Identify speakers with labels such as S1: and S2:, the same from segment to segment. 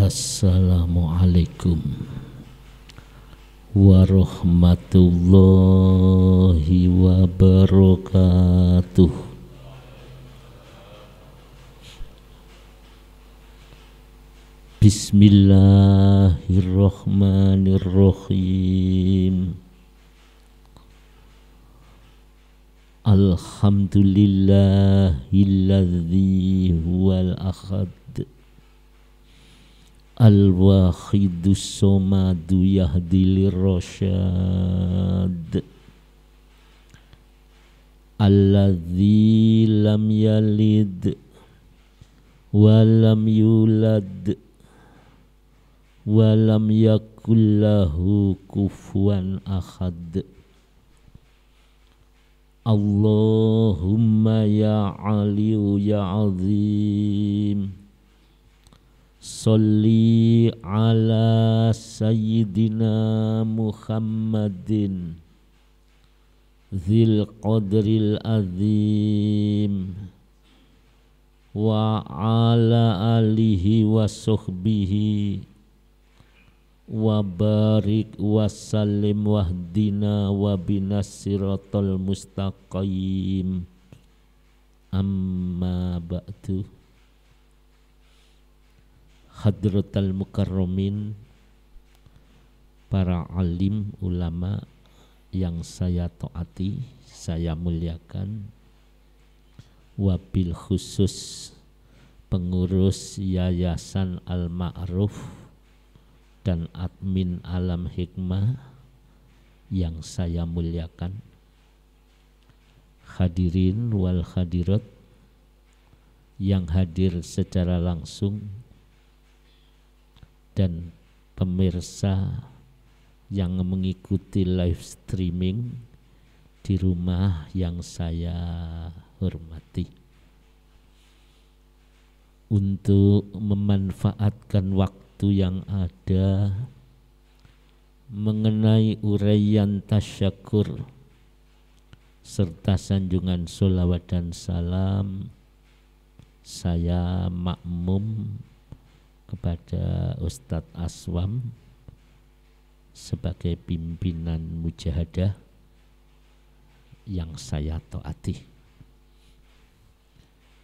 S1: Assalamualaikum warahmatullahi wabarakatuh. Bismillahirrahmanirrahim. Alhamdulillahilladzi huwal ahad al-wahidus somadu yahdilir rasyad alladzi lam yalid wa lam yulad wa lam yakul lahu kufuwan ahad. Allahumma ya aliyu ya azim, sholli ala sayyidina Muhammadin dzil qadril azim wa ala alihi wa sahbihi wa barik wa sallim wahdina wa binas siratal mustaqim. Amma ba'du. Hadratal mukarramin, para alim ulama yang saya taati, saya muliakan, wabil khusus pengurus Yayasan Al-Ma'ruf dan admin Alam Hikmah yang saya muliakan, hadirin wal hadirat yang hadir secara langsung dan pemirsa yang mengikuti live streaming di rumah yang saya hormati. Untuk memanfaatkan waktu yang ada mengenai uraian tasyakur serta sanjungan sholawat dan salam, saya makmum kepada Ustadz Aswam sebagai pimpinan mujahadah yang saya taati.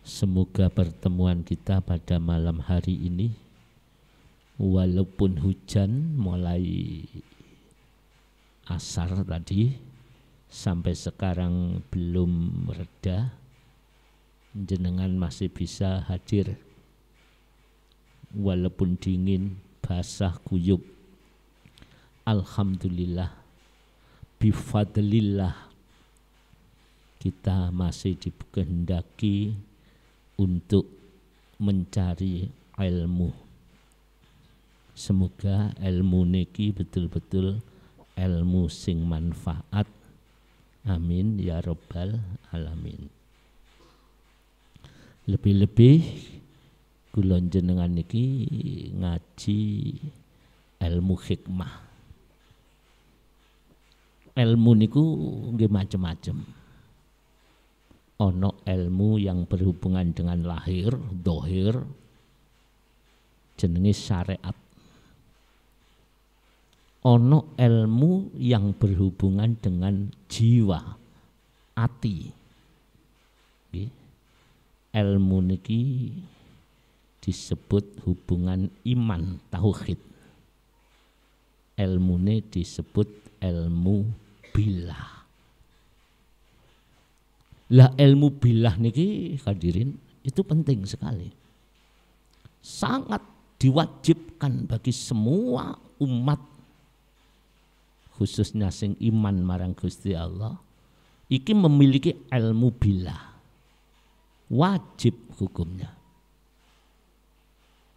S1: Semoga pertemuan kita pada malam hari ini, walaupun hujan mulai asar tadi sampai sekarang belum reda, jenengan masih bisa hadir walaupun dingin, basah, kuyup. Alhamdulillah, bifadlillah, kita masih dikehendaki untuk mencari ilmu. Semoga ilmu niki betul-betul ilmu sing manfaat. Amin ya rabbal alamin. Lebih-lebih kula jenengan niki ngaji ilmu hikmah. Ilmu niku nggih macem-macem. Ono ilmu yang berhubungan dengan lahir, dohir, jenenge syariat. Ono ilmu yang berhubungan dengan jiwa, ati. Ilmu niki disebut hubungan iman, tauhid. Ilmune disebut ilmu billah. Lah ilmu billah niki hadirin itu penting sekali. Sangat diwajibkan bagi semua umat, khususnya sing iman marang Gusti Allah, iki memiliki ilmu billah. Wajib hukumnya.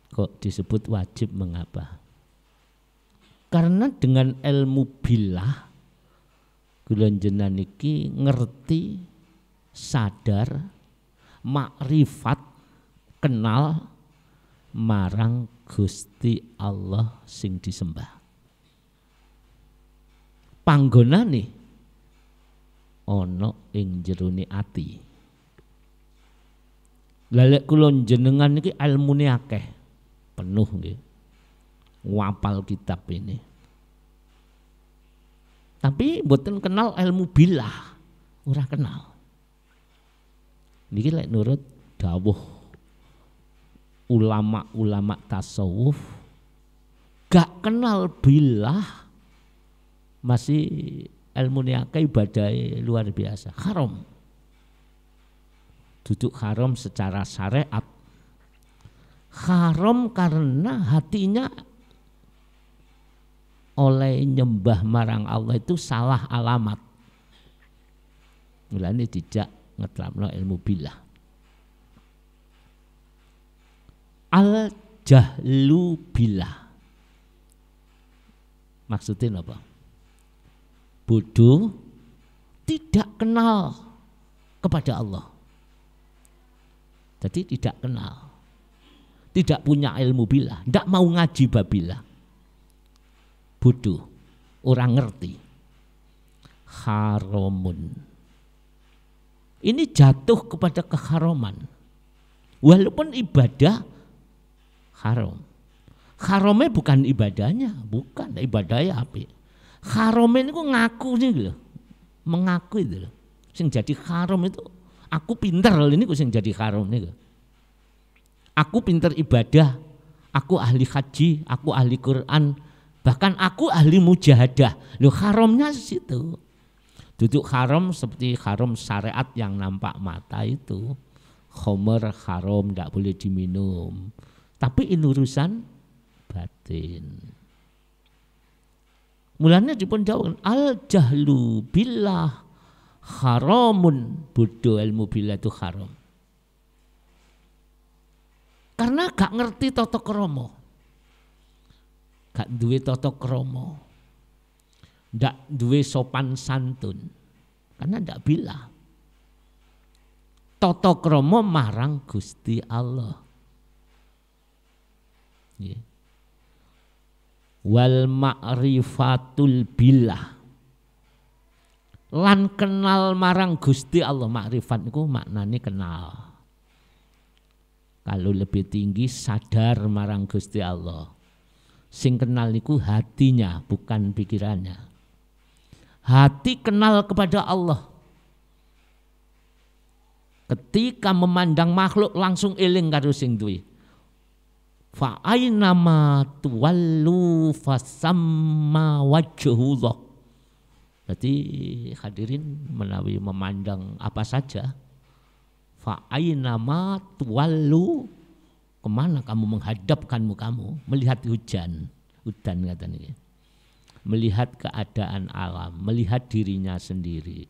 S1: Kok disebut wajib, mengapa? Karena dengan ilmu billah kula jenengan iki ngerti, sadar, makrifat, kenal marang Gusti Allah sing disembah. Panggonane ana ing jerone ati. Lah lek kula jenengan iki ilmune akeh, penuh nggih. wapal kitab ini. Tapi mboten kenal ilmu billah, ora kenal. Niki lek nurut dawuh ulama-ulama tasawuf, gak kenal billah masih ilmu niake ibadah luar biasa, haram. Duduk haram secara syariat. Haram karena hatinya oleh nyembah marang Allah itu salah alamat. Mulane dijak ngetramno ilmu billah. Al jahlu billah. Maksudnya apa? Bodoh tidak kenal kepada Allah. Jadi tidak kenal. Tidak punya ilmu billah, tidak mau ngaji babillah. Bodoh, orang ngerti. Haramun. Ini jatuh kepada keharaman. Walaupun ibadah haram. Haramnya bukan ibadahnya, bukan ibadahnya apa. Haramnya itu ngaku nih loh. Mengaku itu loh. Sing jadi haram itu aku pinter loh, ini sing jadi haram nih. Aku pinter ibadah, aku ahli haji, aku ahli Quran, bahkan aku ahli mujahadah. Loh haramnya situ. Duduk haram seperti haram syariat yang nampak mata itu. Khamr haram, tidak boleh diminum. Tapi ini urusan batin. Mulanya dipun jawab al jahlu billah haramun, bodoh ilmu billah itu haram. Karena gak ngerti tata krama. Gak duwe tata krama. Ndak duwe sopan santun. Karena ndak billah. Tata krama marang Gusti Allah. Yeah. Wal ma'rifatul billah. Lan kenal marang Gusti Allah. Makrifat itu maknanya kenal. Kalau lebih tinggi sadar marang Gusti Allah. Sing kenal niku hatinya bukan pikirannya. Hati kenal kepada Allah. Ketika memandang makhluk langsung eling karo sing duwe. Fa aina ma tuwallu fasamma wajhullah. Berarti hadirin menawi memandang apa saja. Fa aina ma tuwallu, kemana kamu menghadapkan mukamu, melihat hujan katanya. Melihat keadaan alam, melihat dirinya sendiri.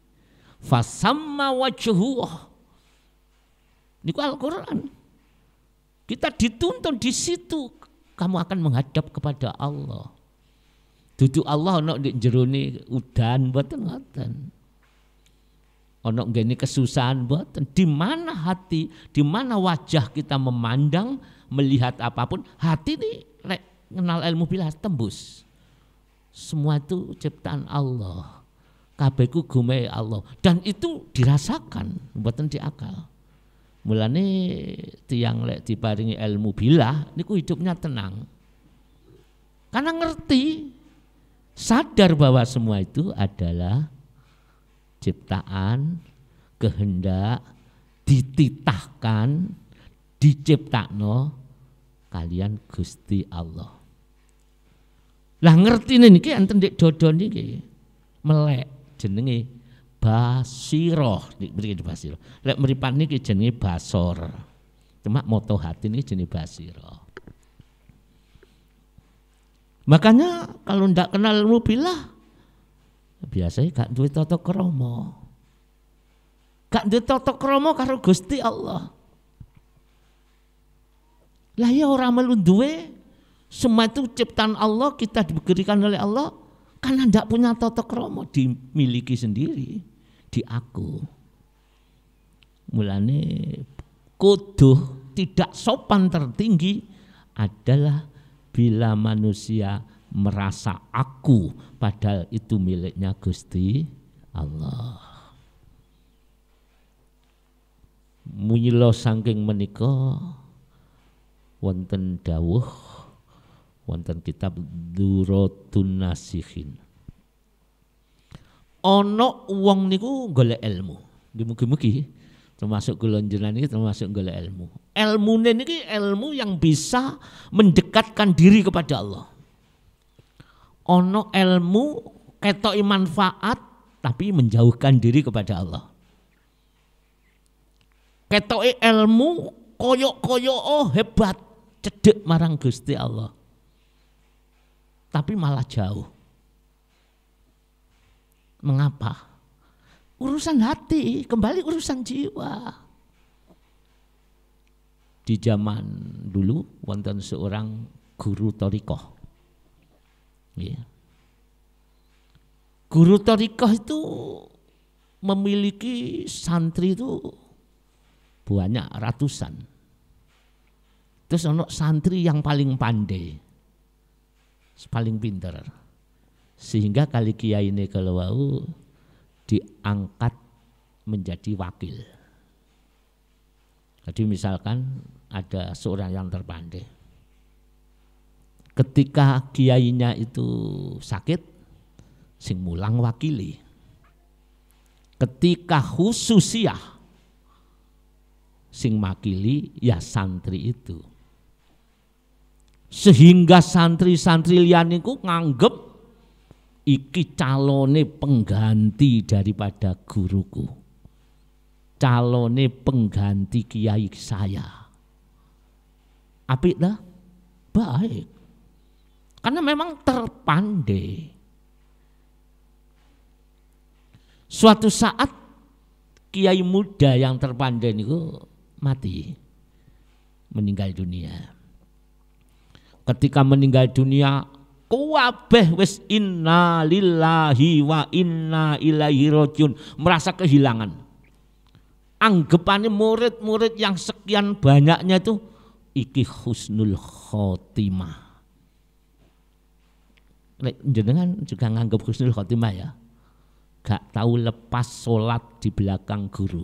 S1: Fasamma wajhullah. Niku Al-Qur'an. Kita dituntun di situ, kamu akan menghadap kepada Allah. Duduk Allah ono ndek jerone udan mboten ngoten. Ono ngene kesusahan mboten. Di mana hati, di mana wajah kita memandang, melihat apapun, hati ini rek kenal ilmu billah tembus. Semua itu ciptaan Allah. Kabeh ku gume Allah dan itu dirasakan, mboten diakal. Mulane tiang lek diparingi ilmu billah niku hidupnya tenang. Karena ngerti, sadar bahwa semua itu adalah ciptaan, kehendak, dititahkan, diciptakno kalian Gusti Allah. Lah ngerti niki enten ndek dodo niki melek jenenge basiroh, mriki basiroh. Lek mripat niki jenenge basor. Cuma moto hati niki jenenge basiroh. Makanya kalau ndak kenal ilmu billah biasanya gak duwe tata krama. Gak duwe tata krama karo Gusti Allah. Lah ya ora melu duwe, semua itu ciptaan Allah, kita diberikan oleh Allah karena ndak punya tata krama, dimiliki sendiri, di aku. Mulane kudu tidak sopan tertinggi adalah bila manusia merasa aku padahal itu miliknya Gusti Allah. Mila saking menika wonten dawuh wonten kitab Durratun Nasikhin. Ana wong niku golek ilmu. Mugi-mugi termasuk kula njenengan iki termasuk golek ilmu. Ilmune niki ilmu yang bisa mendekatkan diri kepada Allah. Ana ilmu ketoki manfaat tapi menjauhkan diri kepada Allah. Ketoki ilmu koyok-koyok oh hebat, cedek marang Gusti Allah. Tapi malah jauh. Mengapa? Urusan hati, kembali urusan jiwa. Di zaman dulu wonten seorang guru thariqah. Ya. Guru thariqah itu memiliki santri itu banyak ratusan. Terus ono santri yang paling pandai, paling pinter. Sehingga kali kiai ini kalau wau diangkat menjadi wakil. Jadi misalkan ada seorang yang terpandai. Ketika kiainya itu sakit, sing mulang wakili. Ketika khususiyah, sing makili ya santri itu. Sehingga santri-santri liyaniku nganggep iki calone pengganti daripada guruku. Calone pengganti kiai saya. Apik dah? Baik. Karena memang terpandai. Suatu saat kiai muda yang terpandai niku mati. Meninggal dunia. Ketika meninggal dunia, kabeh wis inna lillahi wa inna ilaihi rajiun, merasa kehilangan. Anggapannya murid-murid yang sekian banyaknya itu iki husnul khotimah. Jenengan juga nganggap husnul khotimah ya. Gak tahu lepas sholat di belakang guru.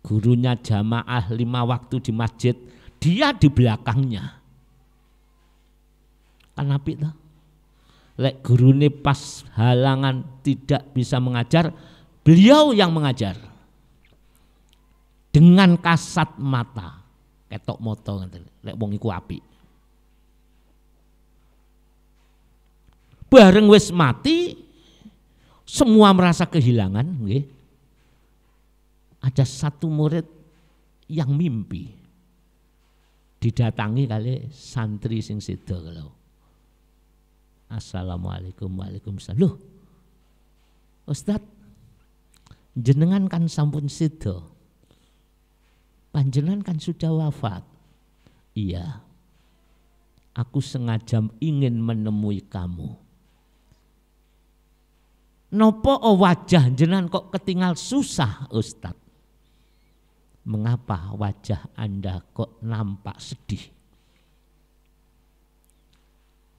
S1: Gurunya jamaah 5 waktu di masjid, dia di belakangnya. Kan apik ta? Lek gurune pas halangan tidak bisa mengajar, beliau yang mengajar. Dengan kasat mata, ketok moto ngeten. Lek wong iku apik. Bareng wis mati, semua merasa kehilangan, nggih. Ada satu murid yang mimpi didatangi kali santri sing sedo kalau. Assalamualaikum, waalaikumsalam. Loh, Ustadz, jenengan kan sampun sedo, panjenengan kan sudah wafat. Iya, aku sengaja ingin menemui kamu. Nopo wajah jenengan kok ketinggal susah, Ustadz? Mengapa wajah Anda kok nampak sedih?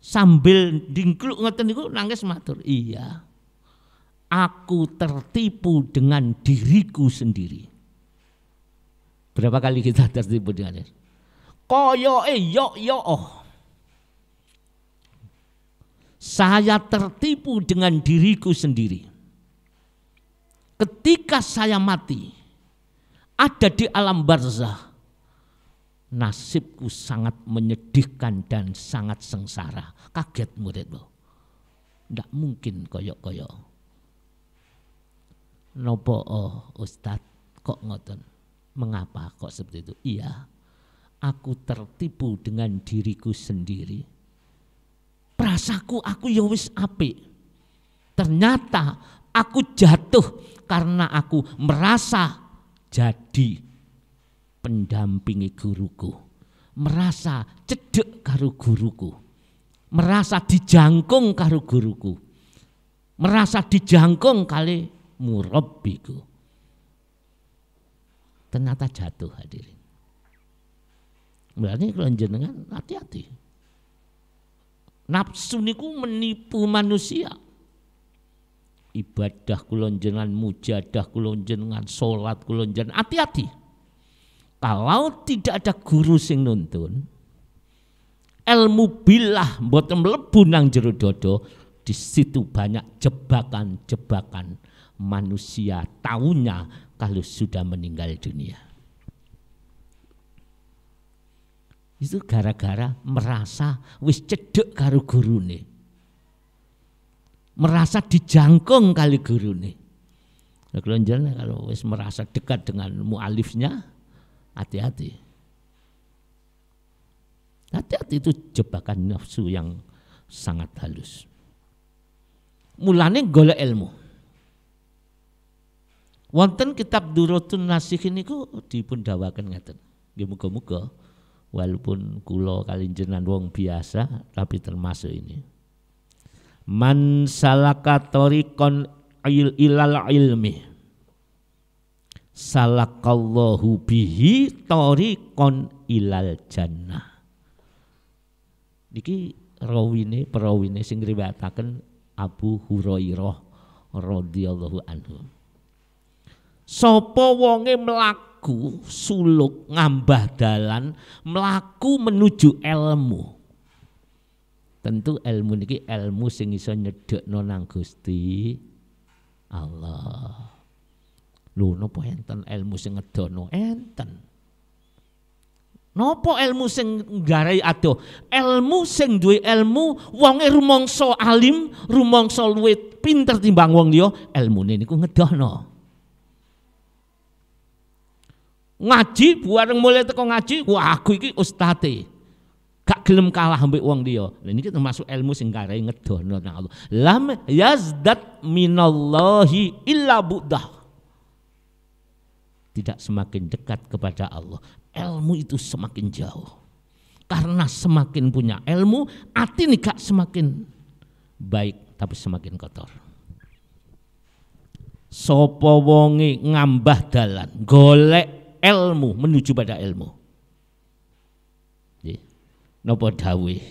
S1: Sambil dingkluk ngoten niku nangis matur, iya, aku tertipu dengan diriku sendiri. Berapa kali kita tertipu dengan diri? Koyoke yo oh. Saya tertipu dengan diriku sendiri. Ketika saya mati, ada di alam barzah, nasibku sangat menyedihkan dan sangat sengsara. Kaget murid loh. Ndak mungkin koyok-koyok. Nopo Ustadz kok ngoten? Mengapa kok seperti itu? Iya, aku tertipu dengan diriku sendiri. Prasaku aku ya wis apik. Ternyata aku jatuh karena aku merasa jadi pendampingi guruku, merasa cedek karo guruku, merasa dijangkung karo guruku, merasa dijangkung kali murabbiku. Ternyata jatuh hadirin. Berarti kalau jenengan hati-hati. Nafsu niku menipu manusia. Ibadah kula jenengan, mujadah kula jenengan, salat kula jenengan, hati-hati. Kalau tidak ada guru sing nuntun, ilmu billah mboten mlebu nang jero dodo, di situ banyak jebakan-jebakan manusia taunya kalau sudah meninggal dunia. Itu gara-gara merasa wis cedek karo gurune. Merasa dijangkung kali gurune. Kalau wis merasa dekat dengan mualifnya, hati-hati. Hati-hati, itu jebakan nafsu yang sangat halus. Mulane golek ilmu. Wonten kitab Durratun Nasikhin niku dipun dawaken ngeten. Nggih muga-muga walaupun kula kali jenengan wong biasa tapi termasuk ini. Man salaka tariqan ilal ilmi salakallahu bihi tariqan ilal jannah. Niki perawine sing riwayataken Abu Hurairah radhiyallahu anhu. Sapa wonge mlaku suluk ngambah dalan mlaku menuju ilmu. Tentu ilmu niki ilmu sing iso nyedhekno nang Gusti Allah. Lho napa enten ilmu sing ngedono? Enten. Napa ilmu sing nggarai adoh? Ilmu sing duwe ilmu wonge rumangsa alim, rumangsa luwih pinter timbang wong liya, ilmune niku ngedono. Ngaji bareng mulai teko ngaji, wah aku iki ustate. Gak gelem kalah ambek wong liya. Lha niki termasuk ilmu sing nggarai ngedono nang Allah. Lam yazdat minallahi illa bu'dah. Tidak semakin dekat kepada Allah, ilmu itu semakin jauh. Karena semakin punya ilmu, hati ini gak semakin baik tapi semakin kotor. Sopo wonge ngambah dalan, golek ilmu menuju pada ilmu. Napa dawuh?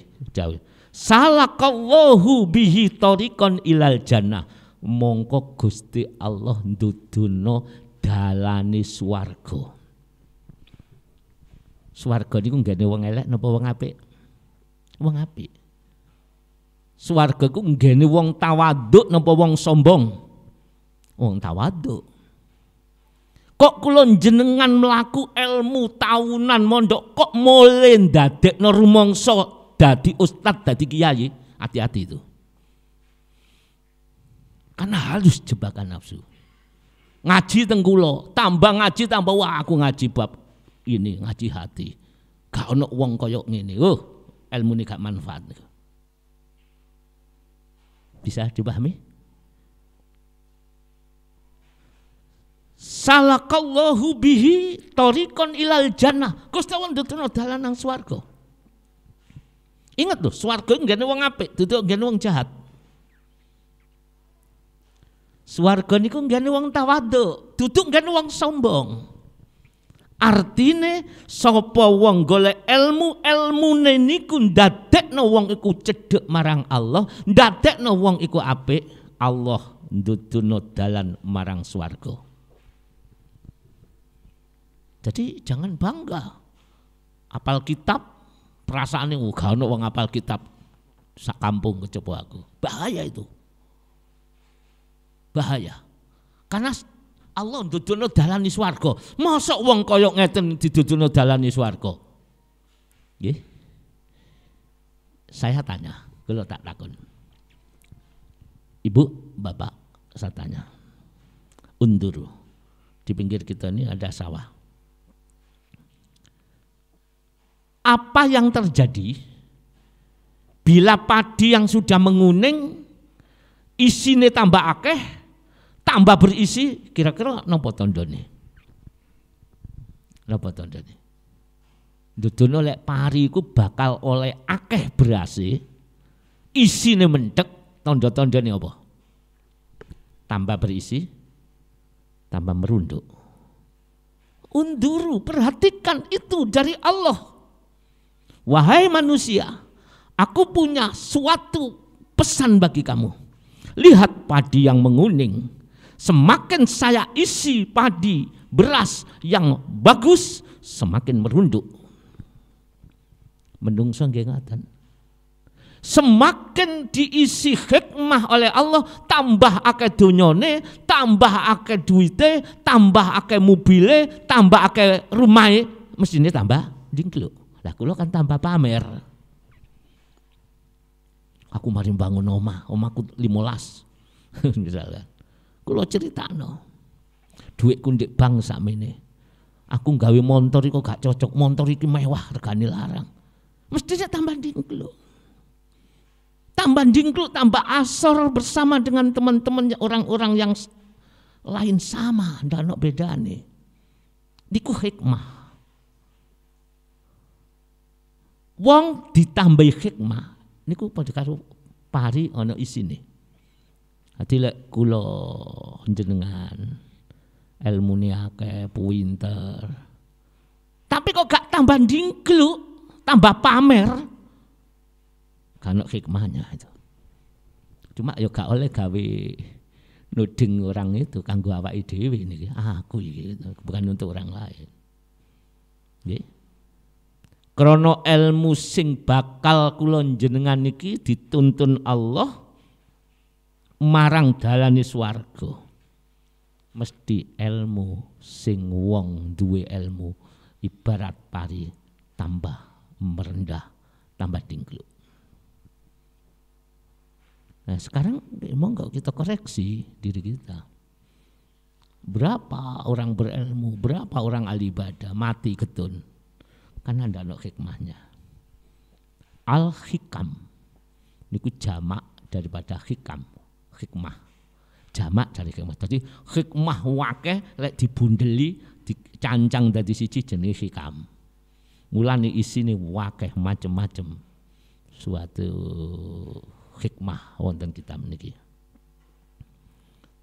S1: Salakallahu bihi tariqan ilal jannah. Mongko Gusti Allah ndudono dalane swarga. Swarga niku nggene wong elek napa wong apik? Wong apik. Swarga ku nggene wong tawaduk napa wong sombong? Wong tawaduk. Kok kula jenengan mlaku ilmu tahunan mondok kok mulai ndadekno rumangsa dadi ustad, dadi kiai? Hati-hati itu. Karena halus jebakan nafsu. Ngaji teng kula, tambah ngaji tambah wah aku ngaji bab ini, ngaji hati. Gak ono wong kaya ngene. Ilmune gak manfaat. Bisa dipahami? Salakallahu bihi tariqan ilal jannah. Gusti Allah ndudono dalan nang swarga. Ingat lho, swarga nggene wong apik, duduk nggene wong jahat. Swarga niku nggene wong tawaduk, duduk nggene wong sombong. Artine sapa wong golek ilmu, ilmune niku ndadekno wong iku cedhek marang Allah, ndadekno wong iku apik, Allah ndudono dalan marang swarga. Jadi jangan bangga apal kitab, perasaane gak ono wong apal kitab sak kampung kecewa aku. Bahaya itu. Bahaya. Karena Allah ndudono dalane swarga. Mosok wong kaya ngeten didudono dalane swarga? Nggih. Saya tanya, kalau tak takon. Ibu, Bapak, saya tanya. Unduru. Di pinggir kita ini ada sawah. Apa yang terjadi bila padi yang sudah menguning isine tambah akeh, tambah berisi, kira-kira napa tandane? Napa tandane? Dudono lek pari iku bakal oleh akeh berase, isine mentek, tanda-tandane apa? Tambah berisi, tambah merunduk. Unduru, perhatikan itu dari Allah. Wahai manusia, aku punya suatu pesan bagi kamu. Lihat padi yang menguning. Semakin saya isi padi beras yang bagus, semakin merunduk. Menungso nggih ngoten. Semakin diisi hikmah oleh Allah, tambah akeh donyane, tambah akeh duite, tambah akeh mobile, tambah akeh rumahe, mestine tambah dingkluk. Lah kula kan tambah pamer. Aku mari bangun omahku 15. Misalnya. Kula critakno. Dhuwitku ndek bank sakmene. Aku gawe montor iku gak cocok, montor iki mewah regane larang. Mestinya tambah dingkluk. Tambah dingkluk, tambah asor bersama dengan teman-teman orang-orang yang lain sama, ndak ono bedane. Niku hikmah. Wong ditambahi hikmah niku padha karo pari ana isine. Dadi lek kula jenengan ilmune akeh, pinter. Tapi kok gak tambah dingkluk, tambah pamer. Kan hikmahnya itu. Cuma ya gak oleh gawe nuding orang itu kanggo awake dhewe niki. Aku iki bukan untuk orang lain. Nggih. Krana ilmu sing bakal kula jenengan niki dituntun Allah marang dalane swarga. Mesti ilmu sing wong duwe ilmu ibarat pari tambah merendah, tambah dingkluk. Nah sekarang monggo kita koreksi diri kita. Berapa orang berilmu, berapa orang ahli ibadah mati ketun karena ndak ono hikmahnya. Al-hikam niku jamak daripada hikmah. Jamak dari hikmah. Jadi hikmah wakeh lek dibundeli dicancang dadi siji jenis hikam. Mulane isine wakeh macem-macem. Suatu hikmah wonten kitab niki.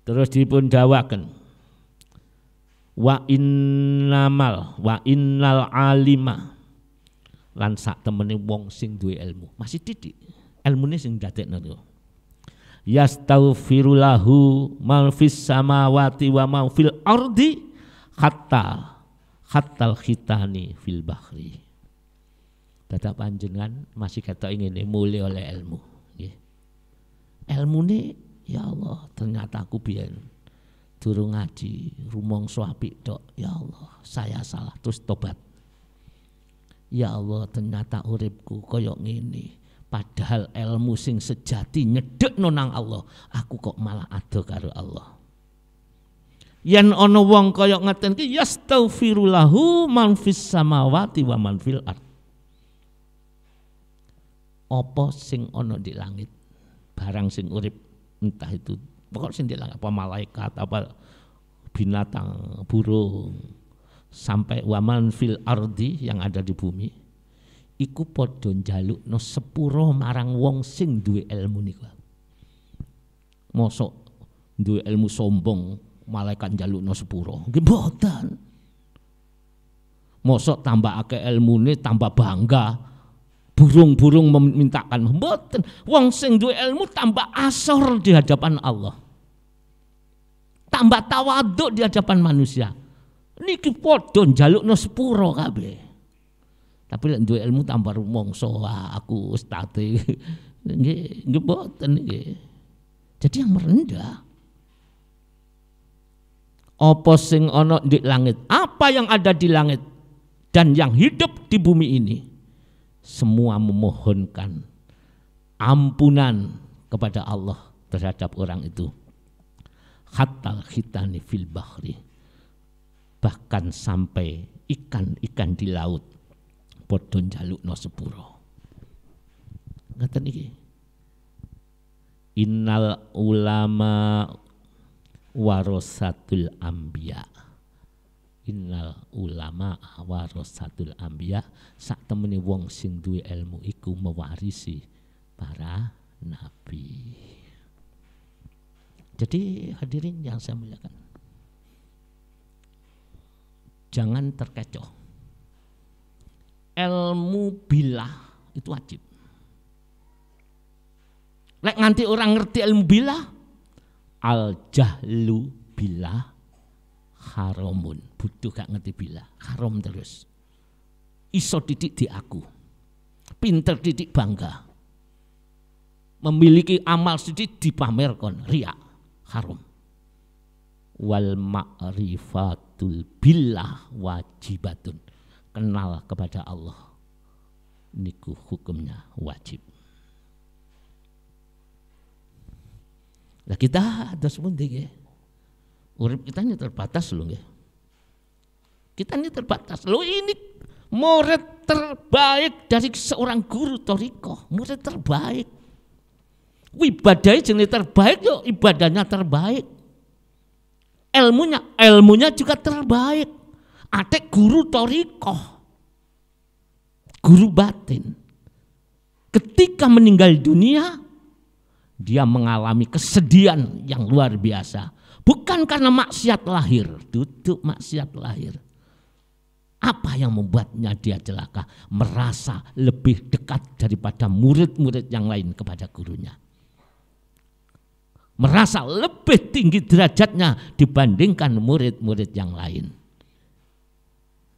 S1: Terus dipun dawaken wa innal alima lan sak temene wong sing duwe ilmu masih titik ilmune sing dadekno niku yastaghfirulahu ma fis samawati wa ma fil ardi hatta khitani fil bahri. Dadak panjenengan masih kata ingin mulai oleh ilmu. Ilmu ini ya Allah ternyata aku biyen durung ngaji rumangsa apik tok. Ya Allah saya salah terus tobat. Ya Allah ternyata uripku koyok ngene. Padahal ilmu sing sejati nyedekno nang Allah, aku kok malah ado karo Allah. Yen ana wong koyok ngeten ki yastaghfirulahu man fis samawati wa man fil ard. Apa sing ana di langit? Barang sing urip entah itu pokok sing dilangit apa malaikat apa binatang burung sampai waman fil ardi yang ada di bumi iku padha njalukno sepuro marang wong sing duwe ilmu niku. Mosok duwe ilmu sombong malaikat njalukno sepuro nggih mboten. Mosok tambah akeh ilmune tambah bangga burung-burung memintakan mboten. Wong sing duwe ilmu tambah asor di hadapan Allah. Tambah tawaduk di hadapan manusia. Niki padha njalukno sepuro kabeh. Tapi lek duwe ilmu tambah rumangsa aku ustate. Nggih mboten nggih. Jadi yang merendah. Apa sing ana di langit, apa yang ada di langit dan yang hidup di bumi ini semua memohonkan ampunan kepada Allah terhadap orang itu. Hatta khitani fil bahri. Bahkan sampai ikan-ikan di laut padha njalukno sepuro. Ngaten iki. Innal ulama warasatul anbiya. Innal ulama warasatul anbiya, sak temene wong sing duwe ilmu iku mewarisi para nabi. Jadi hadirin yang saya muliakan, jangan terkecoh. Ilmu bilah itu wajib. Lek nganti orang ngerti ilmu bilah, al jahlu bilah haramun. Butuh gak ngerti bilah, haram terus. Iso titik di aku. pinter didik bangga. Memiliki amal sedikit dipamerkan, riya, haram. Wal ma'rifatul billah wajibatun. Kenal kepada Allah niku hukumnya wajib. Lah kita ada sepundi nggih. Urip kita ini terbatas loh nggih. Kita ini terbatas. Loh ini murid terbaik dari seorang guru thariqah, murid terbaik. Ibadahnya jenis terbaik yo, ibadahnya terbaik. Ilmunya juga terbaik. Atek guru thariqah, guru batin. Ketika meninggal dunia, dia mengalami kesedihan yang luar biasa. Bukan karena maksiat lahir, duduk maksiat lahir. Apa yang membuatnya dia celaka? Merasa lebih dekat daripada murid-murid yang lain kepada gurunya. Merasa lebih tinggi derajatnya dibandingkan murid-murid yang lain.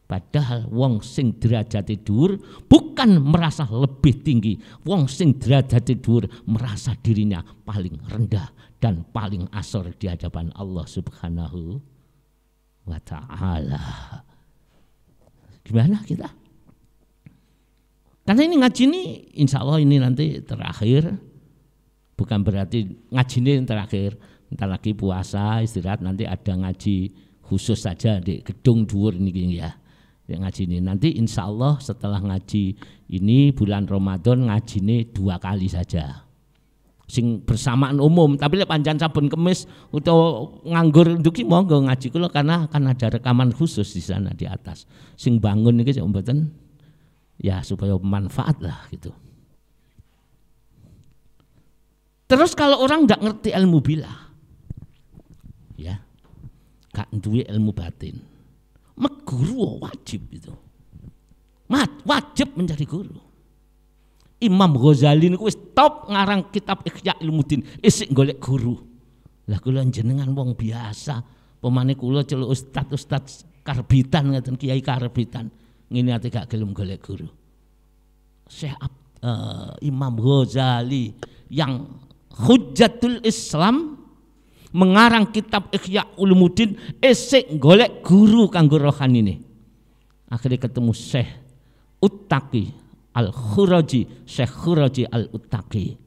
S1: Padahal wong sing derajate dhuwur bukan merasa lebih tinggi. Wong sing derajate dhuwur merasa dirinya paling rendah dan paling asor di hadapan Allah Subhanahu wa ta'ala. Gimana kita? Karena ini ngaji ini insya Allah ini nanti terakhir. Bukan berarti ngaji ini terakhir. Ntar lagi puasa, istirahat, nanti ada ngaji khusus saja di gedung dhuwur ini ya. Ngaji ini nanti insya Allah setelah ngaji ini bulan Ramadan ngaji ini 2 kali saja. Sing bersamaan umum, tapi lek pancen saben Kemis utawa nganggur nduki monggo ngaji kula karena akan ada rekaman khusus di sana di atas. Sing bangun iki mboten ya supaya bermanfaat lah gitu. Terus kalau orang tidak ngerti ilmu bilah, ya, gak duwe ilmu batin, guru wajib itu, wajib menjadi guru. Imam Ghazali niku wis top ngarang kitab Ihya Ulumuddin, isik golek guru. Lah kula jenengan wong biasa, pemane kula celuk ustaz karbitan ngaten kiai karbitan, ngene ate gak gelem golek guru. Syekh Imam Ghazali yang Hujjatul Islam mengarang kitab Ihya Ulumuddin esek golek guru kanggo rohani ini. Akhirnya ketemu Syekh Uttaqi Al-Khuraji, Syekh Khuraji Al-Uttaqi.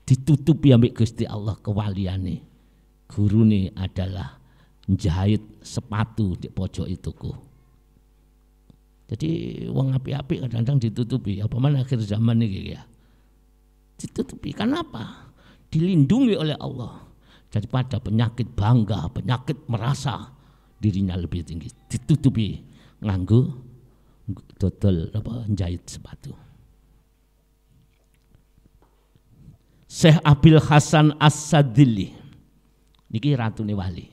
S1: Ditutupi ambek Gusti Allah kewaliane. Gurune adalah jahit sepatu di pojok ituku. Jadi wong apik-apik kadang-kadang ditutupi, apa mana akhir zaman ini ya. Ditutupi kenapa? Dilindungi oleh Allah daripada penyakit bangga, penyakit merasa dirinya lebih tinggi, ditutupi nganggo dodol apa jahit sepatu. Syekh Abil Hasan As-Sadili niki ratune wali.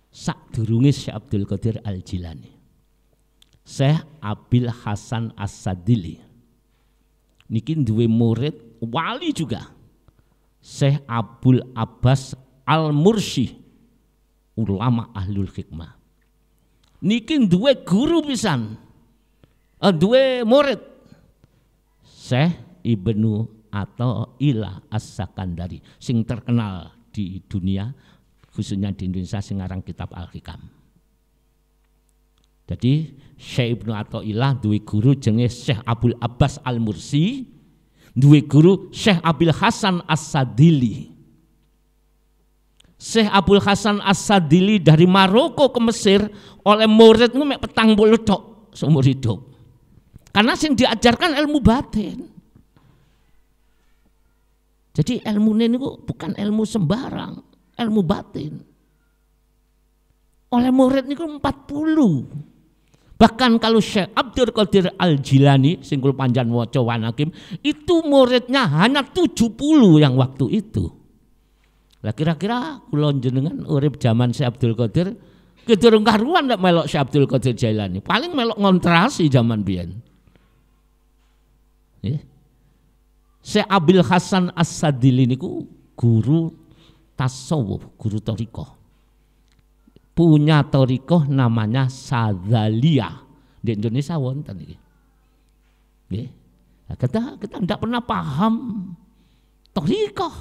S1: Sadurunge Syekh Abdul Qadir Al-Jilani. Syekh Abil Hasan As-Sadili niki duwe murid wali juga. Syekh Abul Abbas Al-Mursi, ulama ahlul hikmah. Niki duwe guru pisan, duwe murid. Syekh Ibnu Athaillah As-Sakandari, sing terkenal di dunia, khususnya di Indonesia, sing ngarang kitab Al-Hikam. Jadi Syekh Ibnu Athaillah duwe guru jenenge Syekh Abul Abbas Al-Mursi. Duwe guru Syekh Abil Hasan As-Sadili. Syekh Abul Hasan As-Sadili dari Maroko ke Mesir oleh murid mek 40 tok seumur hidup. Karena sing diajarkan ilmu batin. Jadi ilmu ini bukan ilmu sembarang, ilmu batin. Oleh murid niku 40. Bahkan kalau Syekh Abdul Qadir Al-Jilani, singgul panjang waca wanakim, itu muridnya hanya 70 yang waktu itu. Lah kira-kira kula jenengan urip zaman Syekh Abdul Qadir, kedurung karuan ndak melok Syekh Abdul Qadir Jailani, paling melok ngontrasi zaman biyen. Ya. Syekh Abil Hasan As-Sadili niku guru tasawuf, guru thariqah. Punya thariqah namanya Sadzaliyah. Di Indonesia wonten iki. Nggih. Kita tidak pernah paham thariqah,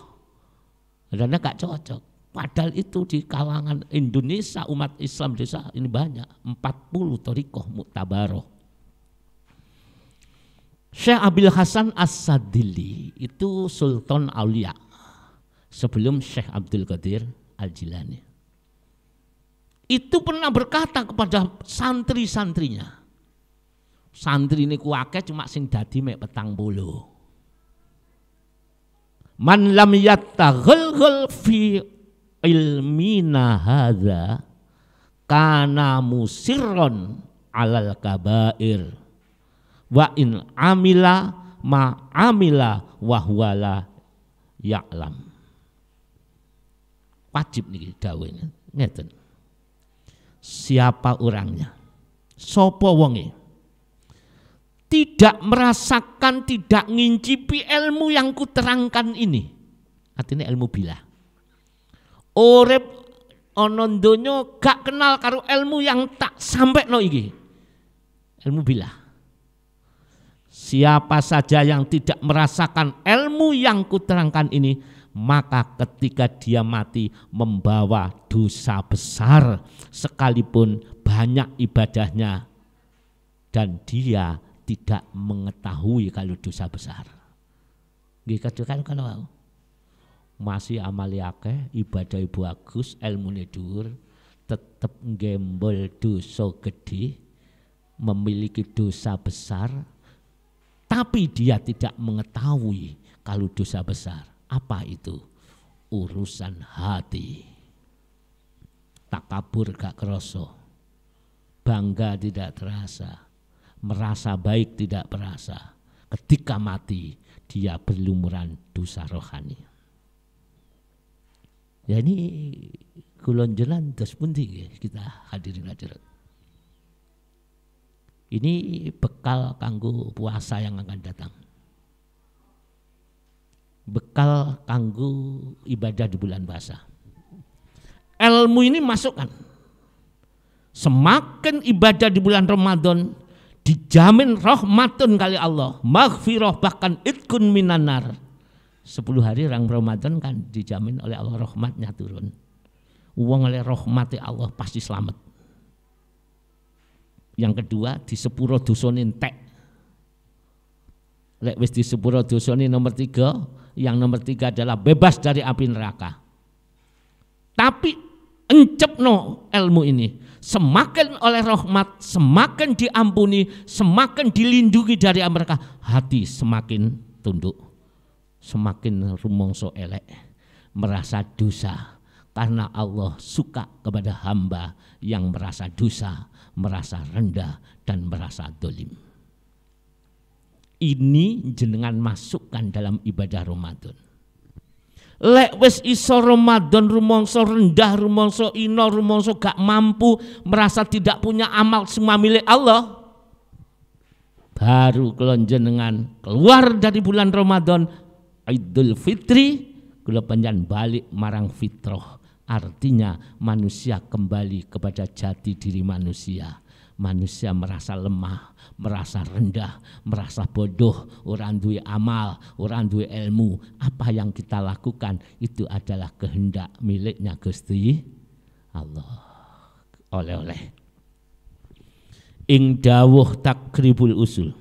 S1: karena gak cocok. Padahal itu di kalangan Indonesia, umat Islam desa ini banyak, 40 thariqah muktabaroh. Syekh Abil Hasan As-Sadili itu Sultan Aulia sebelum Syekh Abdul Qadir Al-Jilani. Itu pernah berkata kepada santri-santrinya, santri ini kuake cuma sing dadi mek 40. Man lam yattaghal fi ilmina hadza kana musirron alal kabair wa in amila ma amila wa huwa la ya'lam. Wajib niki dawuhnya ngeten. Siapa orangnya? Sapa wonge? Tidak merasakan, tidak ngincipi ilmu yang kuterangkan ini. Artinya ilmu bilah. Urip ana donya gak kenal karo ilmu yang tak sampai no iki. Ilmu bilah. Siapa saja yang tidak merasakan ilmu yang kuterangkan ini, maka ketika dia mati membawa dosa besar sekalipun banyak ibadahnya dan dia tidak mengetahui kalau dosa besar. Nggih kadang kalau masih amali akeh, ibadah bagus, ilmune dhuwur, tetep gembol dosa gede, memiliki dosa besar, tapi dia tidak mengetahui kalau dosa besar. Apa itu? Urusan hati. Takabur gak kerasa, bangga tidak terasa, merasa baik tidak terasa. Ketika mati dia berlumuran dosa rohani. Ya ini kulon jalan terus pundi kita hadirin hadirat. Ini bekal kanggo puasa yang akan datang. Bekal kanggo ibadah di bulan puasa. Ilmu ini masukkan. Semakin ibadah di bulan Ramadan dijamin rahmatun kali Allah, maghfirah bahkan itkun minanar. 10 hari orang Ramadan kan dijamin oleh Allah rahmatnya turun. Uang oleh rahmati Allah pasti selamat. Yang kedua di sepuro dosane entek. Lek wis di sepuro dosane nomor 3, yang nomor 3 adalah bebas dari api neraka. Tapi encepno ilmu ini, semakin oleh rahmat, semakin diampuni, semakin dilindungi dari mereka, hati semakin tunduk, semakin rumangsa elek, merasa dosa. Karena Allah suka kepada hamba yang merasa dosa, merasa rendah dan merasa dolim. Ini jenengan masukkan dalam ibadah Ramadan. Lek wis iso Ramadan rumangsa rendah, rumangsa ino, rumangsa gak mampu, merasa tidak punya amal semua milik Allah, baru kula jenengan keluar dari bulan Ramadan Idul Fitri, kula panjenengan balik marang fitrah. Artinya manusia kembali kepada jati diri manusia. Manusia merasa lemah, merasa rendah, merasa bodoh, orang duwe amal, orang duwe ilmu. Apa yang kita lakukan itu adalah kehendak miliknya Gusti Allah. Oleh-oleh. Ing dawuh takribul usul.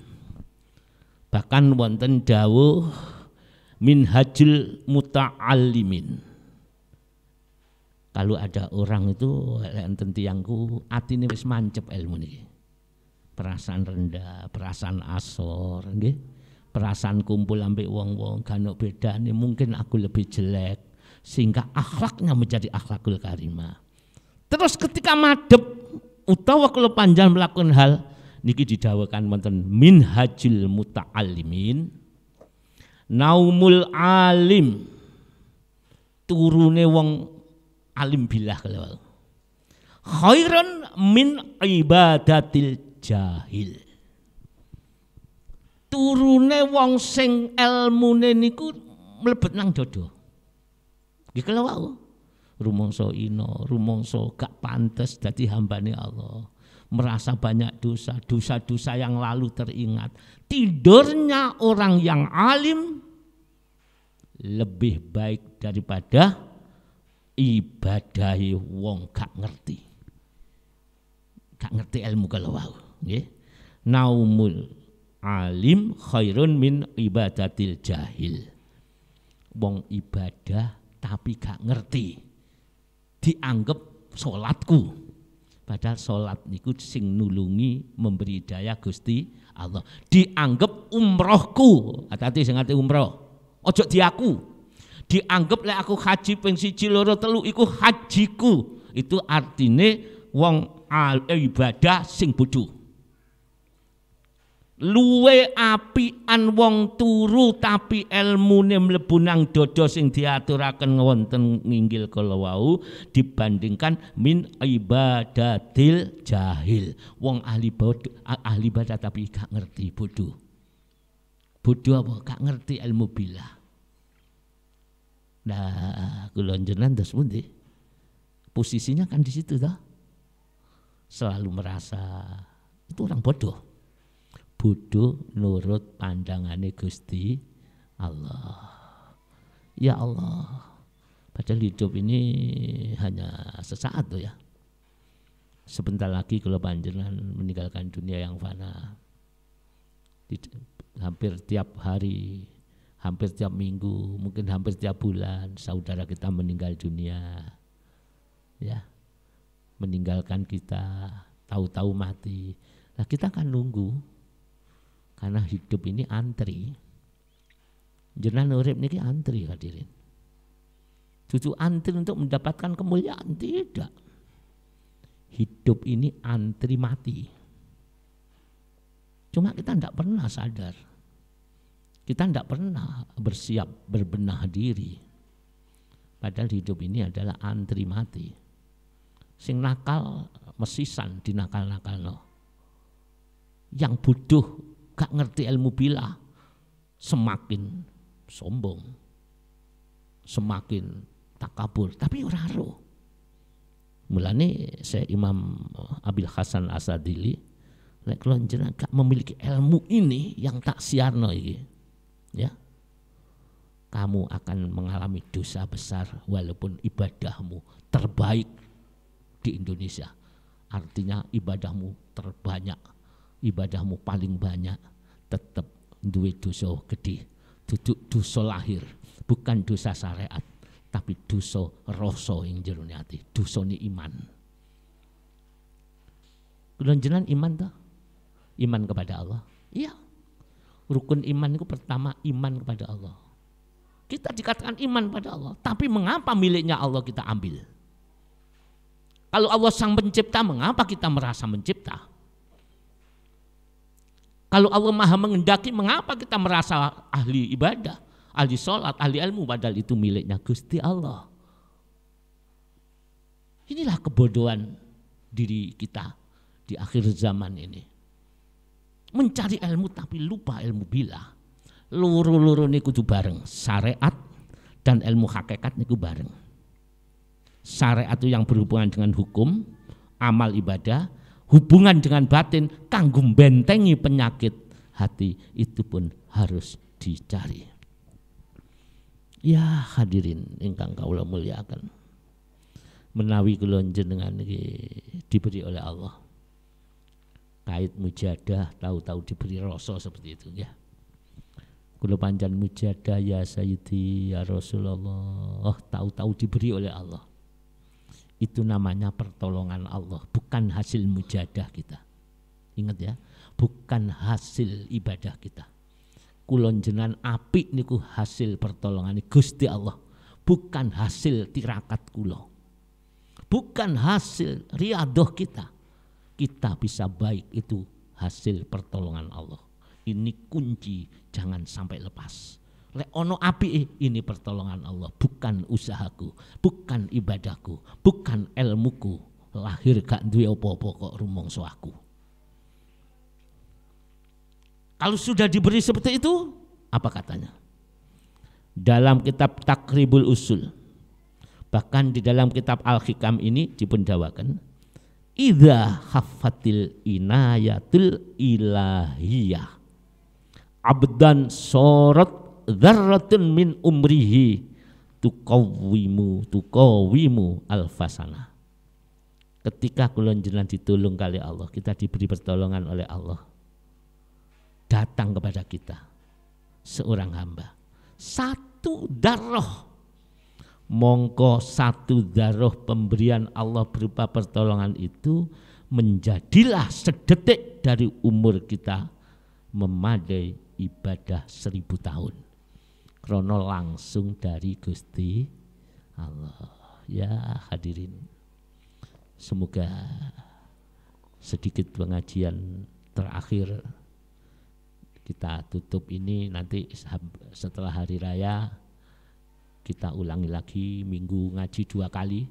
S1: Bahkan wonten dawuh minhajul muta'allimin. Kalau ada orang itu enten tiyangku atine wis mancep ilmu niki. Perasaan rendah, perasaan asor, nggih. Perasaan kumpul ambek wong-wong ganok bedane, mungkin aku lebih jelek sehingga akhlaknya menjadi akhlakul karimah. Terus ketika madhep utawa kula panjang melakukan hal niki didhawuhkan wonten minhajul muta'allimin. Naumul alim, turune wong alim billah kalau khairan min ibadatil jahil. Turune wong sing ilmune niku mlebet nang dodo. Nggih kalau wau rumangsa ino, rumangsa gak pantes dadi hambane Allah. merasa banyak dosa, dosa-dosa yang lalu teringat. Tidurnya orang yang alim lebih baik daripada ibadahi wong gak ngerti. Gak ngerti ilmu kalau wau, nggih. Naumul alim khairun min ibadatil jahil. Wong ibadah tapi gak ngerti dianggap salatku. Padahal sholat niku sing nulungi memberi daya Gusti Allah. Dianggap umrohku, hati-hati sing ngerti umroh. Ojo diaku. Dianggap lek aku haji ping 1 2 3 iku hajiku. Itu artine wong ibadah sing bodho. Luwe apian wong turu tapi ilmune mlebu nang dada sing diaturaken wonten nginggil kala wau dibandingkan min ibadatil jahil. Wong ahli ibadah tapi gak ngerti, bodoh. Bodoh apa? Gak ngerti ilmu billah. Nah, kula njenengan terus pundi? Posisinya kan di situ toh. Selalu merasa itu orang bodoh. Bodoh nurut pandangane Gusti Allah. Ya Allah, padahal hidup ini hanya sesaat tuh ya. Sebentar lagi kalau panjenengan meninggalkan dunia yang fana. Hampir tiap hari, hampir tiap minggu, mungkin hampir tiap bulan saudara kita meninggal dunia. Ya. Meninggalkan kita, tahu-tahu mati. Nah, kita akan nunggu. Karena hidup ini antri. Jenengan urip niki antri hadirin. Cucu antri untuk mendapatkan kemuliaan, tidak. Hidup ini antri mati. Cuma kita tidak pernah sadar. Kita tidak pernah bersiap berbenah diri. Padahal hidup ini adalah antri mati. Sing nakal mesisan dinakal-nakalno. Yang bodoh gak ngerti ilmu billah semakin sombong, semakin takabur, tapi ora ro. Mulane saya Imam Abil Hasan Asadili lek kula jenengan gak memiliki ilmu ini yang tak siarno iki, ya. Kamu akan mengalami dosa besar walaupun ibadahmu terbaik di Indonesia. Artinya ibadahmu terbanyak, ibadahmu paling banyak, tetap duwe dosa gede. Duduk dosa lahir, bukan dosa syariat, tapi dosa rasa ing jero ati, dosane iman. Kula jenengan iman ta? Iman kepada Allah. Iya. Rukun iman itu pertama iman kepada Allah. Kita dikatakan iman pada Allah, tapi mengapa miliknya Allah kita ambil? Kalau Allah sang pencipta, mengapa kita merasa mencipta? Kalau Allah maha mengendaki, mengapa kita merasa ahli ibadah, ahli sholat, ahli ilmu, padahal itu miliknya Gusti Allah. Inilah kebodohan diri kita di akhir zaman ini. Mencari ilmu tapi lupa ilmu billah. Loro-loro niku kudu bareng, syariat dan ilmu hakikat niku bareng. Syariat itu yang berhubungan dengan hukum, amal ibadah, hubungan dengan batin kanggo bentengi penyakit hati itu pun harus dicari. Ya hadirin ingkang kawula muliakan. Menawi kula jenengan iki diberi oleh Allah kait mujadah, tahu-tahu diberi rasa seperti itu ya. Kula panjang mujadah ya Sayyidi ya Rasulullah, tahu-tahu diberi oleh Allah. Itu namanya pertolongan Allah, bukan hasil mujadah kita. Ingat ya, bukan hasil ibadah kita. Kulon jenengan apik niku hasil pertolongan Gusti Allah, bukan hasil tirakat kula. Bukan hasil riadoh kita. Kita bisa baik itu hasil pertolongan Allah. Ini kunci, jangan sampai lepas. Lek ono api ini pertolongan Allah, bukan usahaku, bukan ibadahku, bukan ilmuku. Lahir gak duwe apa-apa kok rumangsa aku. Kalau sudah diberi seperti itu, apa katanya? Dalam kitab Takribul Usul, bahkan di dalam kitab Al-Hikam ini dipendawakan, idza haffatil inayatul ilahiyah abdan sorot dzarratun min umrihi tuqawimu alfasana. Ketika kula njenengan ditulung kali Allah, kita diberi pertolongan oleh Allah, datang kepada kita seorang hamba satu darah, mongko satu darah pemberian Allah berupa pertolongan itu menjadilah sedetik dari umur kita memadai ibadah 1000 tahun. Krono langsung dari Gusti Allah. Ya hadirin, semoga sedikit pengajian terakhir kita tutup ini, nanti setelah hari raya kita ulangi lagi minggu ngaji 2 kali,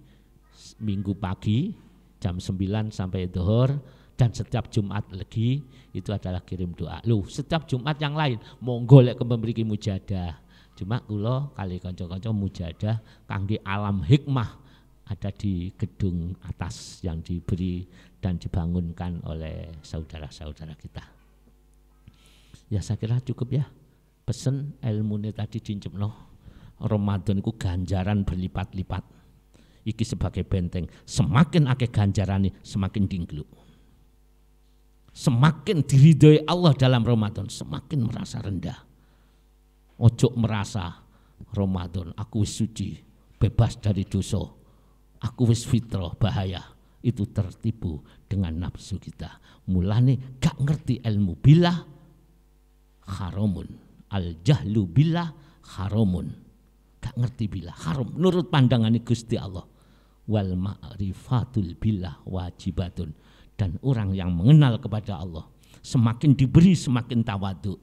S1: minggu pagi jam 9 sampai dhuhur, dan setiap Jumat lagi itu adalah kirim doa. Loh, setiap Jumat yang lain monggo lek memberi mujadah. Cuma kula kali kanca-kanca mujadah kangge alam hikmah ada di gedung atas yang diberi dan dibangunkan oleh saudara-saudara kita. Ya saya kira cukup ya. Pesen ilmune tadi dincipno. Ramadan itu ganjaran berlipat-lipat. Iki sebagai benteng. Semakin akeh ganjarane semakin dinggluk. Semakin diridhoi Allah dalam Ramadan semakin merasa rendah. Ojo merasa Ramadan aku wis suci, bebas dari dosa, aku wis fitrah, bahaya. Itu tertipu dengan nafsu kita. Mulane gak ngerti ilmu billah haramun, al jahlu billah haramun. Gak ngerti billah haram menurut pandangan Gusti Allah. Wal ma'rifatul billah wajibatun. Dan orang yang mengenal kepada Allah semakin diberi semakin tawadhu,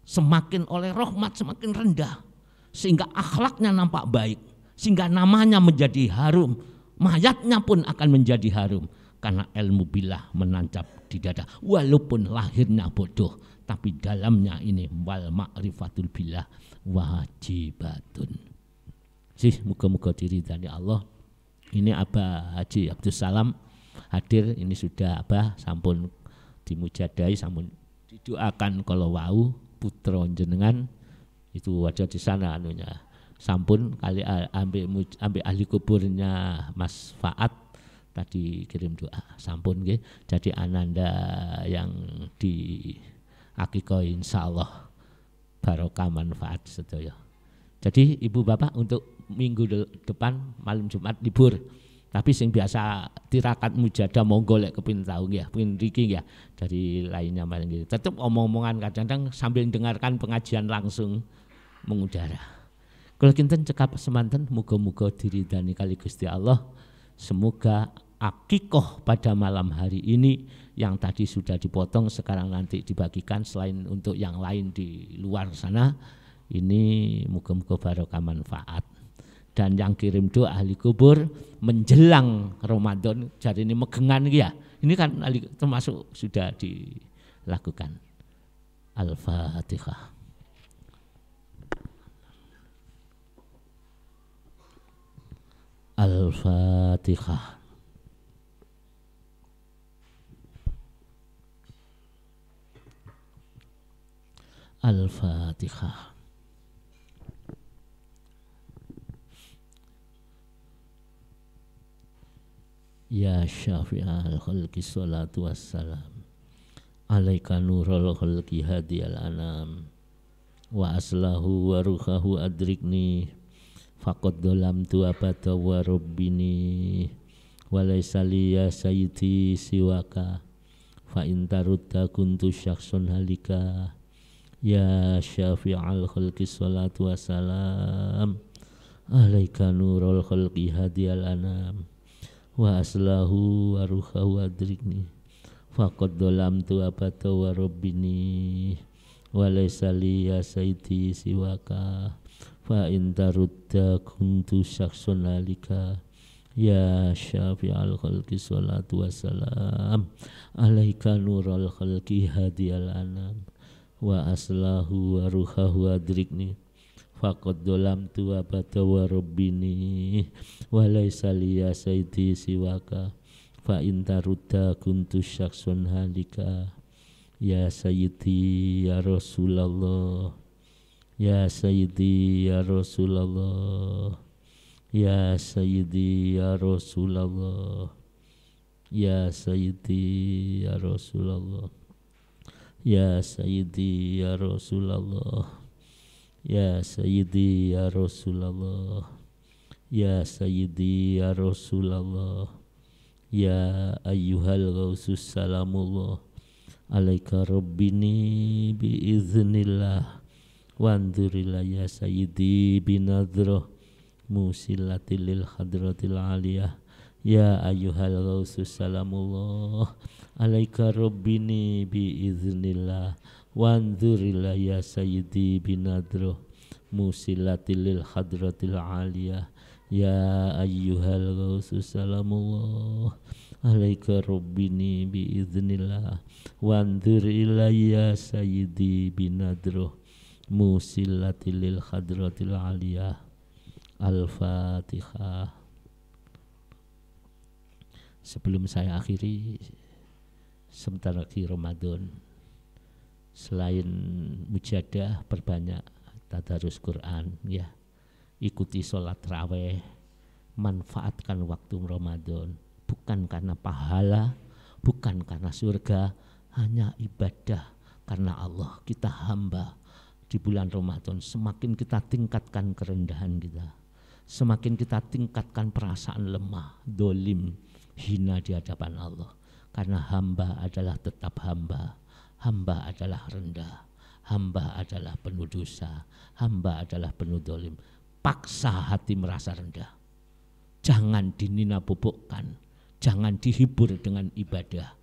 S1: semakin oleh rahmat semakin rendah, sehingga akhlaknya nampak baik, sehingga namanya menjadi harum, mayatnya pun akan menjadi harum karena ilmu billah menancap di dada. Walaupun lahirnya bodoh, tapi dalamnya ini wal ma'rifatul billah wajibatun. Muga-muga diridani Allah. Ini Abah Haji Abdus Salam hadir, ini sudah Abah sampun dimujadai, sampun didoakan kalau wau putra jenengan itu ada di sana anunya. Sampun kali ambil ahli kuburnya Mas Faat tadi kirim doa. Sampun nggih. Jadi ananda yang di akikah insyaallah barokah manfaat sedaya. Jadi ibu bapak untuk minggu depan malam Jumat libur. Tapi sing biasa tirakat mujadah monggo lek kepin tahu ya, kepin riki ya dari lainnya malah gitu. Tetap omong-omongan kadang-kadang sambil dengarkan pengajian langsung mengudara. Kalau kinten cekap semanten muga-muga diridani kali Gusti Allah. Semoga akikoh pada malam hari ini yang tadi sudah dipotong sekarang nanti dibagikan, selain untuk yang lain di luar sana, ini muga-muga barokah manfaat. Dan yang kirim doa ahli kubur menjelang Ramadan, jadi ini megengan ya. Ini kan termasuk sudah dilakukan. Al-Fatihah. Al-Fatihah. Al-Fatihah. Ya syafi'al khalqi salatu wassalam alaika nurul khalqi hadiyal anam wa aslahu wa ruhahu adrikni faqad dolam tu abada wa rabbini wa laysa liya sayyidi siwaka fa intarudda kuntu syakhsun halika ya syafi'al khalqi salatu wassalam alaika nurul khalqi hadiyal anam wa aslahu wa ruhahu adrikni faqad dolamtu abata wa rabbini wa laysa liya sayyidi siwaka fa in tarudda kuntu syakhsun alika ya syafi'al khalqi salatu wassalam alaika nurul khalqi hadiyal anam wa aslahu wa ruhahu adrikni faqad dolamtu abata wa rabbini wa laysa liya sayyidi siwaka fa in tarudda kuntu syakhsun halika ya sayyidi ya Rasulullah ya sayyidi ya Rasulullah ya sayyidi ya Rasulullah ya sayyidi ya Rasulullah ya sayyidi ya Rasulullah ya sayyidi ya Rasulullah ya sayyidi ya Rasulullah ya ayyuhal ghausus salamullah alaika rabbini biiznillah wanzurillah ya sayyidi binadroh musilatil lil hadratil aliyah ya ayyuhal ghausus salamullah alaika rabbini biiznillah wanzurillah ya sayyidi binadroh musilatil lil hadratil aliyah ya ayyuhal ghausus salamullah alaika rabbini biiznillah wanzur ilayya sayyidi binadroh musilatil lil hadratil aliyah. Al-Fatihah. Sebelum saya akhiri, sebentar lagi Ramadan, selain mujadah perbanyak tadarus Quran ya, ikuti sholat raweh, manfaatkan waktu Ramadan, bukan karena pahala, bukan karena surga, hanya ibadah karena Allah. Kita hamba di bulan Ramadan, semakin kita tingkatkan kerendahan kita, semakin kita tingkatkan perasaan lemah, dolim, hina di hadapan Allah. Karena hamba adalah tetap hamba, hamba adalah rendah, hamba adalah penuh dosa, hamba adalah penuh dolim. Paksa hati merasa rendah, jangan dinina-bobokkan, jangan dihibur dengan ibadah.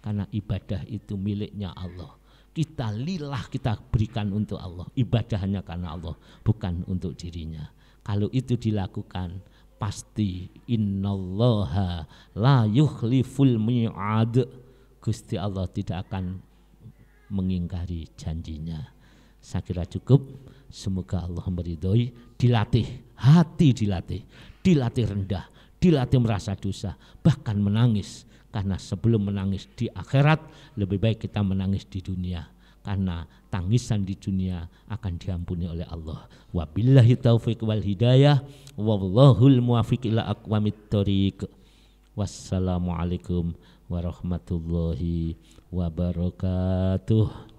S1: Karena ibadah itu miliknya Allah. Kita lillah, kita berikan untuk Allah. Ibadah hanya karena Allah, bukan untuk dirinya. Kalau itu dilakukan, pasti innallaha la yukhliful mi'ad. Gusti Allah tidak akan mengingkari janjinya. Saya kira cukup. Semoga Allah meridhoi. Dilatih, hati dilatih rendah, dilatih merasa dosa, bahkan menangis. Karena sebelum menangis di akhirat, lebih baik kita menangis di dunia. Karena tangisan di dunia akan diampuni oleh Allah. Wabillahi taufiq wal hidayah. Wallahul muwafiq ila aqwamit thoriq. Wassalamualaikum warahmatullahi wabarakatuh.